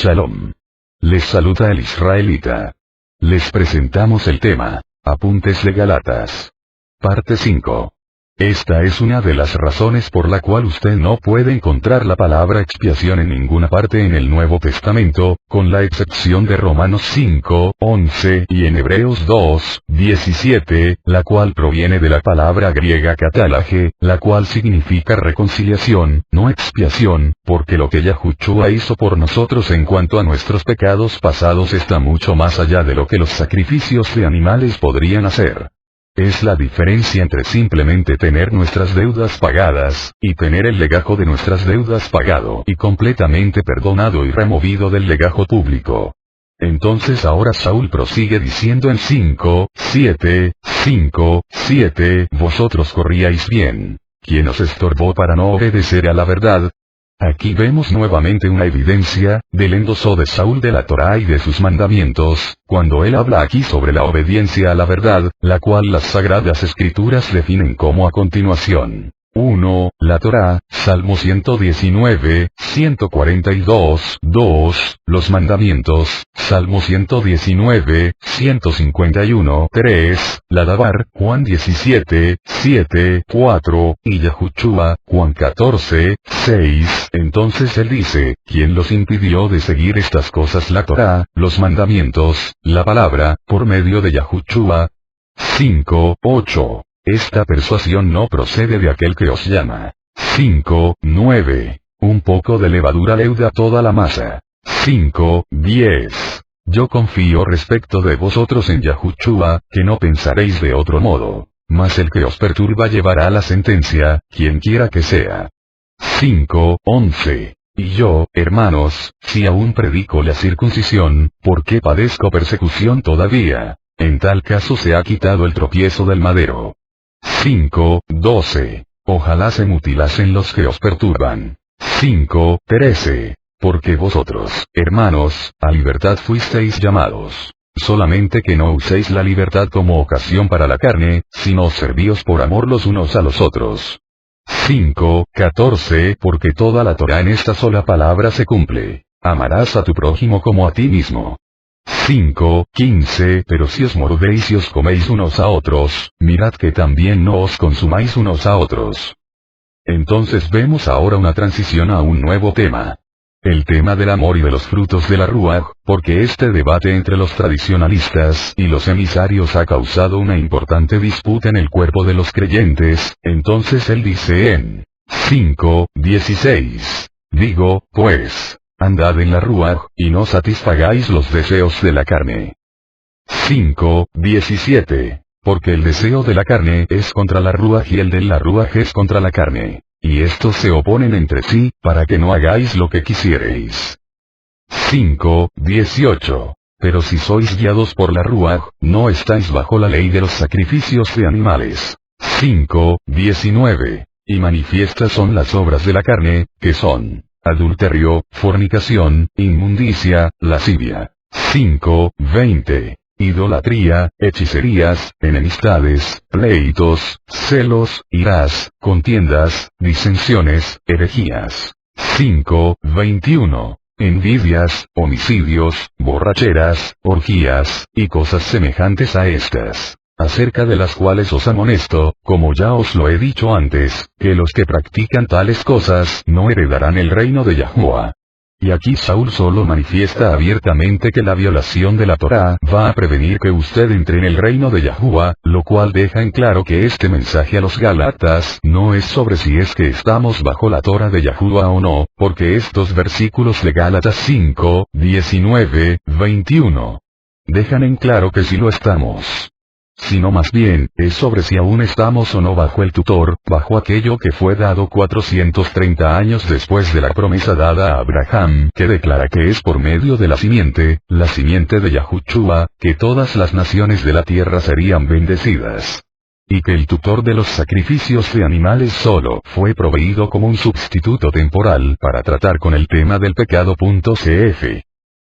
Shalom. Les saluda el israelita. Les presentamos el tema, Apuntes de Gálatas. Parte 5. Esta es una de las razones por la cual usted no puede encontrar la palabra expiación en ninguna parte en el Nuevo Testamento, con la excepción de Romanos 5, 11 y en Hebreos 2, 17, la cual proviene de la palabra griega katálage, la cual significa reconciliación, no expiación, porque lo que Yahushua hizo por nosotros en cuanto a nuestros pecados pasados está mucho más allá de lo que los sacrificios de animales podrían hacer. Es la diferencia entre simplemente tener nuestras deudas pagadas, y tener el legajo de nuestras deudas pagado y completamente perdonado y removido del legajo público. Entonces ahora Saúl prosigue diciendo en 5, 7, vosotros corríais bien. ¿Quién os estorbó para no obedecer a la verdad? Aquí vemos nuevamente una evidencia, del endoso de Saúl de la Torá y de sus mandamientos, cuando él habla aquí sobre la obediencia a la verdad, la cual las Sagradas Escrituras definen como a continuación. 1. La Torá, Salmo 119, 142, 2. Los mandamientos, Salmo 119, 151, 3. La Dabar, Juan 17, 7, 4. Y Yahushua, Juan 14, 6. Entonces él dice, ¿quién los impidió de seguir estas cosas? La Torá, los mandamientos, la palabra, por medio de Yahushua. 5, 8. Esta persuasión no procede de aquel que os llama. 5, 9. Un poco de levadura leuda toda la masa. 5, 10. Yo confío respecto de vosotros en Yahushua, que no pensaréis de otro modo. Mas el que os perturba llevará la sentencia, quien quiera que sea. 5, 11. Y yo, hermanos, si aún predico la circuncisión, ¿por qué padezco persecución todavía? En tal caso se ha quitado el tropiezo del madero. 5, 12. Ojalá se mutilasen los que os perturban. 5, 13. Porque vosotros, hermanos, a libertad fuisteis llamados. Solamente que no uséis la libertad como ocasión para la carne, sino servíos por amor los unos a los otros. 5, 14. Porque toda la Torá en esta sola palabra se cumple. Amarás a tu prójimo como a ti mismo. 5, 15. Pero si os mordéis y os coméis unos a otros, mirad que también no os consumáis unos a otros. Entonces vemos ahora una transición a un nuevo tema. El tema del amor y de los frutos de la Ruaj, porque este debate entre los tradicionalistas y los emisarios ha causado una importante disputa en el cuerpo de los creyentes. Entonces él dice en 5, 16. Digo, pues, andad en la Ruaj, y no satisfagáis los deseos de la carne. 5, 17. Porque el deseo de la carne es contra la Ruaj y el de la Ruaj es contra la carne. Y estos se oponen entre sí, para que no hagáis lo que quisiereis. 5, 18. Pero si sois guiados por la Ruaj, no estáis bajo la ley de los sacrificios de animales. 5, 19. Y manifiestas son las obras de la carne, que son adulterio, fornicación, inmundicia, lascivia. 5, 20. Idolatría, hechicerías, enemistades, pleitos, celos, iras, contiendas, disensiones, herejías. 5, 21. Envidias, homicidios, borracheras, orgías, y cosas semejantes a estas. Acerca de las cuales os amonesto, como ya os lo he dicho antes, que los que practican tales cosas no heredarán el reino de Yahushua. Y aquí Saúl solo manifiesta abiertamente que la violación de la Torá va a prevenir que usted entre en el reino de Yahushua, lo cual deja en claro que este mensaje a los Gálatas no es sobre si es que estamos bajo la Torá de Yahushua o no, porque estos versículos de Gálatas 5, 19, 21 dejan en claro que sí lo estamos. Sino más bien, es sobre si aún estamos o no bajo el tutor, bajo aquello que fue dado 430 años después de la promesa dada a Abraham, que declara que es por medio de la simiente de Yahushua, que todas las naciones de la tierra serían bendecidas. Y que el tutor de los sacrificios de animales solo fue proveído como un sustituto temporal para tratar con el tema del pecado. Cf.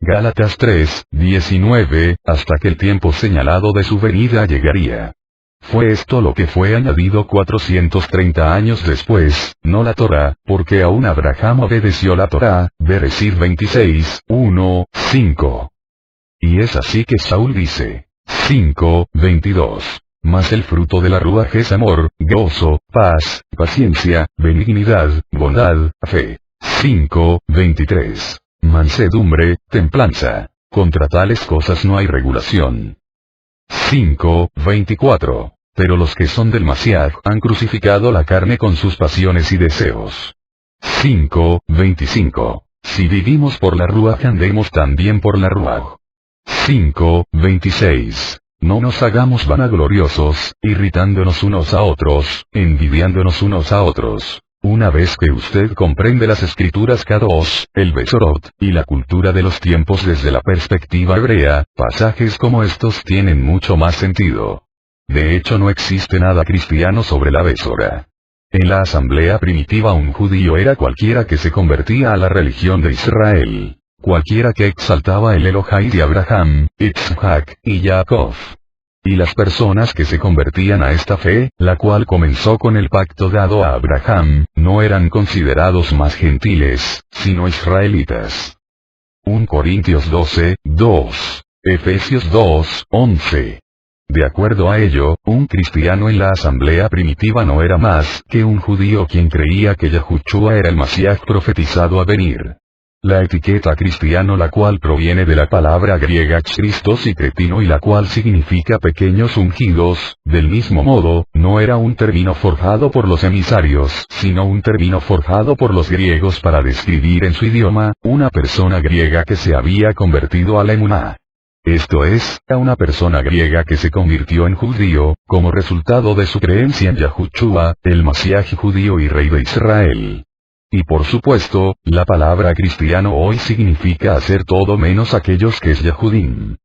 Gálatas 3, 19, hasta que el tiempo señalado de su venida llegaría. Fue esto lo que fue añadido 430 años después, no la Torá, porque aún Abraham obedeció la Torá, Bereshit 26, 1, 5. Y es así que Saúl dice, 5, 22. Mas el fruto de la Ruaj es amor, gozo, paz, paciencia, benignidad, bondad, fe. 5, 23. Mansedumbre, templanza. Contra tales cosas no hay regulación. 5, 24. Pero los que son del Mashiach han crucificado la carne con sus pasiones y deseos. 5, 25. Si vivimos por la Ruaj andemos también por la Ruaj. 5, 26. No nos hagamos vanagloriosos, irritándonos unos a otros, envidiándonos unos a otros. Una vez que usted comprende las escrituras Kadosh, el Besorot, y la cultura de los tiempos desde la perspectiva hebrea, pasajes como estos tienen mucho más sentido. De hecho no existe nada cristiano sobre la Besora. En la asamblea primitiva un judío era cualquiera que se convertía a la religión de Israel. Cualquiera que exaltaba el Elohai de Abraham, Isaac, y Jacob. Y las personas que se convertían a esta fe, la cual comenzó con el pacto dado a Abraham, no eran considerados más gentiles, sino israelitas. 1 Corintios 12, 2. Efesios 2, 11. De acuerdo a ello, un cristiano en la asamblea primitiva no era más que un judío quien creía que Yahushua era el Mashiach profetizado a venir. La etiqueta cristiano, la cual proviene de la palabra griega Christos y cretino y la cual significa pequeños ungidos, del mismo modo, no era un término forjado por los emisarios, sino un término forjado por los griegos para describir en su idioma, una persona griega que se había convertido a la emuná. Esto es, a una persona griega que se convirtió en judío, como resultado de su creencia en Yahushua, el Mashiach judío y rey de Israel. Y por supuesto, la palabra cristiano hoy significa hacer todo menos aquellos que es Yahudim.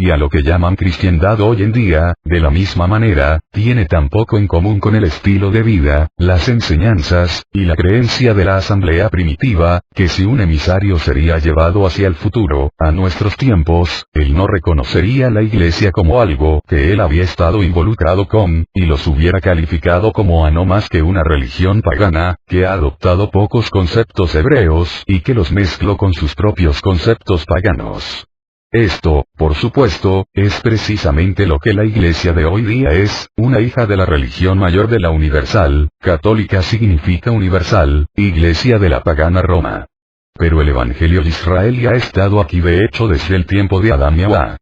Y a lo que llaman cristiandad hoy en día, de la misma manera, tiene tan poco en común con el estilo de vida, las enseñanzas, y la creencia de la asamblea primitiva, que si un emisario sería llevado hacia el futuro, a nuestros tiempos, él no reconocería la iglesia como algo que él había estado involucrado con, y los hubiera calificado como a no más que una religión pagana, que ha adoptado pocos conceptos hebreos, y que los mezcló con sus propios conceptos paganos. Esto, por supuesto, es precisamente lo que la iglesia de hoy día es, una hija de la religión mayor de la universal, católica significa universal, iglesia de la pagana Roma. Pero el evangelio de Israel ya ha estado aquí de hecho desde el tiempo de Adán y Eva.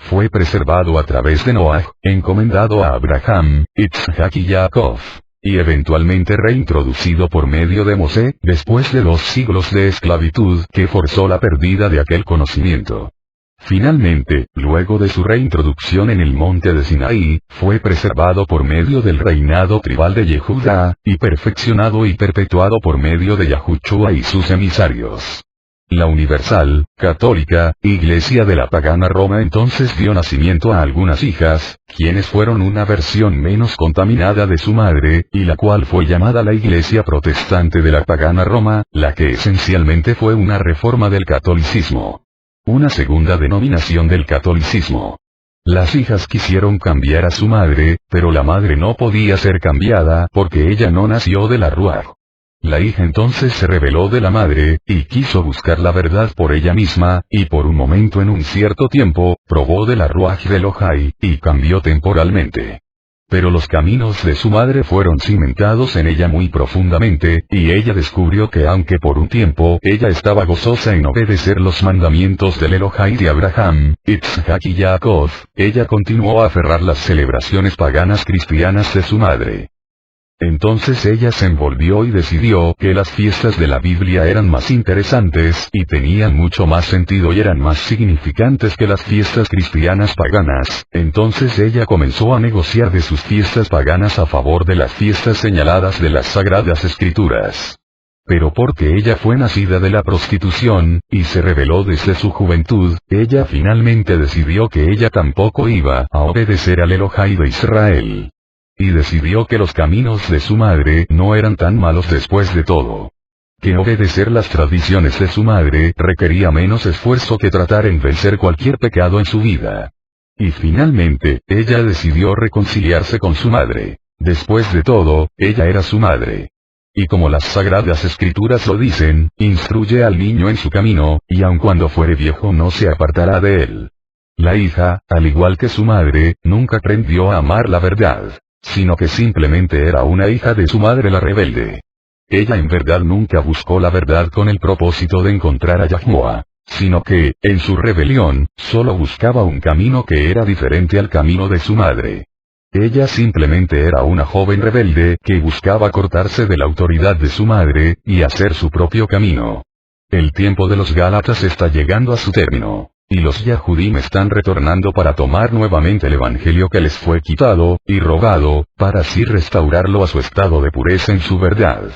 Fue preservado a través de Noah, encomendado a Abraham, Isaac y Jacob. Y eventualmente reintroducido por medio de Mosé, después de 2 siglos de esclavitud que forzó la pérdida de aquel conocimiento. Finalmente, luego de su reintroducción en el monte de Sinaí, fue preservado por medio del reinado tribal de Yehudá, y perfeccionado y perpetuado por medio de Yahushua y sus emisarios. La universal, católica, iglesia de la pagana Roma entonces dio nacimiento a algunas hijas, quienes fueron una versión menos contaminada de su madre, y la cual fue llamada la iglesia protestante de la pagana Roma, la que esencialmente fue una reforma del catolicismo. Una segunda denominación del catolicismo. Las hijas quisieron cambiar a su madre, pero la madre no podía ser cambiada porque ella no nació de la Ruaj. La hija entonces se rebeló de la madre, y quiso buscar la verdad por ella misma, y por un momento en un cierto tiempo, probó de la Ruaj del Elohai, y cambió temporalmente. Pero los caminos de su madre fueron cimentados en ella muy profundamente, y ella descubrió que aunque por un tiempo ella estaba gozosa en obedecer los mandamientos del Elohai de Abraham, Isaac y Jacob, ella continuó a aferrar las celebraciones paganas cristianas de su madre. Entonces ella se envolvió y decidió que las fiestas de la Biblia eran más interesantes y tenían mucho más sentido y eran más significantes que las fiestas cristianas paganas. Entonces ella comenzó a negociar de sus fiestas paganas a favor de las fiestas señaladas de las Sagradas Escrituras. Pero porque ella fue nacida de la prostitución, y se rebeló desde su juventud, ella finalmente decidió que ella tampoco iba a obedecer al Elohai de Israel. Y decidió que los caminos de su madre no eran tan malos después de todo. Que obedecer las tradiciones de su madre requería menos esfuerzo que tratar en vencer cualquier pecado en su vida. Y finalmente, ella decidió reconciliarse con su madre. Después de todo, ella era su madre. Y como las sagradas escrituras lo dicen, instruye al niño en su camino, y aun cuando fuere viejo no se apartará de él. La hija, al igual que su madre, nunca aprendió a amar la verdad, sino que simplemente era una hija de su madre la rebelde. Ella en verdad nunca buscó la verdad con el propósito de encontrar a Yahuwah, sino que, en su rebelión, solo buscaba un camino que era diferente al camino de su madre. Ella simplemente era una joven rebelde que buscaba cortarse de la autoridad de su madre, y hacer su propio camino. El tiempo de los Gálatas está llegando a su término, y los Yahudim están retornando para tomar nuevamente el evangelio que les fue quitado, y robado, para así restaurarlo a su estado de pureza en su verdad.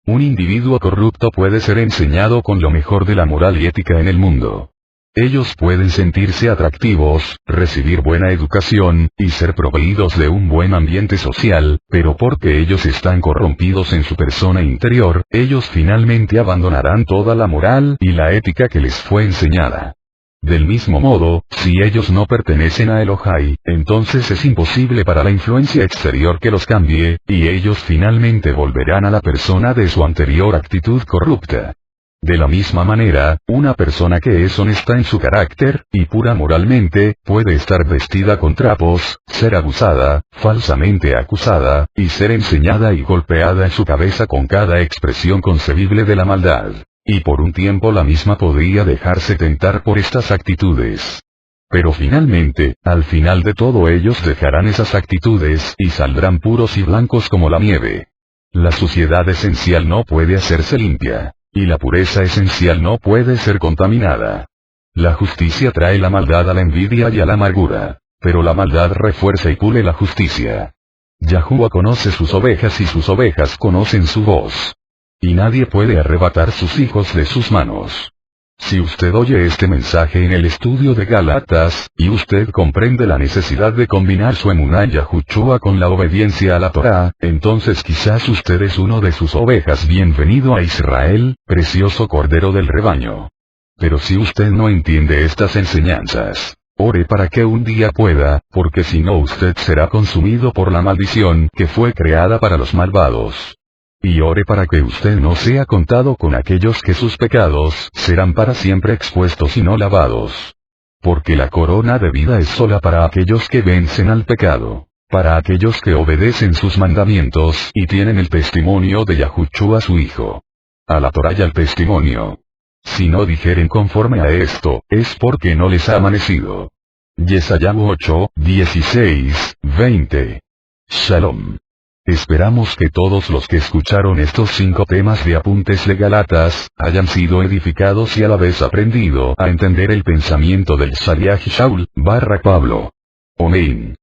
Un individuo corrupto puede ser enseñado con lo mejor de la moral y ética en el mundo. Ellos pueden sentirse atractivos, recibir buena educación, y ser proveídos de un buen ambiente social, pero porque ellos están corrompidos en su persona interior, ellos finalmente abandonarán toda la moral y la ética que les fue enseñada. Del mismo modo, si ellos no pertenecen a Elohai, entonces es imposible para la influencia exterior que los cambie, y ellos finalmente volverán a la persona de su anterior actitud corrupta. De la misma manera, una persona que es honesta en su carácter, y pura moralmente, puede estar vestida con trapos, ser abusada, falsamente acusada, y ser enseñada y golpeada en su cabeza con cada expresión concebible de la maldad. Y por un tiempo la misma podría dejarse tentar por estas actitudes. Pero finalmente, al final de todo ellos dejarán esas actitudes y saldrán puros y blancos como la nieve. La suciedad esencial no puede hacerse limpia. Y la pureza esencial no puede ser contaminada. La justicia trae la maldad a la envidia y a la amargura. Pero la maldad refuerza y pule la justicia. Yahuwah conoce sus ovejas y sus ovejas conocen su voz. Y nadie puede arrebatar sus hijos de sus manos. Si usted oye este mensaje en el estudio de Gálatas, y usted comprende la necesidad de combinar su emuná Yahushua con la obediencia a la Torá, entonces quizás usted es uno de sus ovejas. Bienvenido a Israel, precioso cordero del rebaño. Pero si usted no entiende estas enseñanzas, ore para que un día pueda, porque si no usted será consumido por la maldición que fue creada para los malvados. Y ore para que usted no sea contado con aquellos que sus pecados serán para siempre expuestos y no lavados. Porque la corona de vida es sola para aquellos que vencen al pecado, para aquellos que obedecen sus mandamientos y tienen el testimonio de Yahushua su Hijo. A la Torá y al testimonio. Si no dijeren conforme a esto, es porque no les ha amanecido. Yesayahu 8, 16, 20. Shalom. Esperamos que todos los que escucharon estos 5 temas de apuntes de Gálatas, hayan sido edificados y a la vez aprendido a entender el pensamiento del Shaliach Shaul, Pablo. Amén.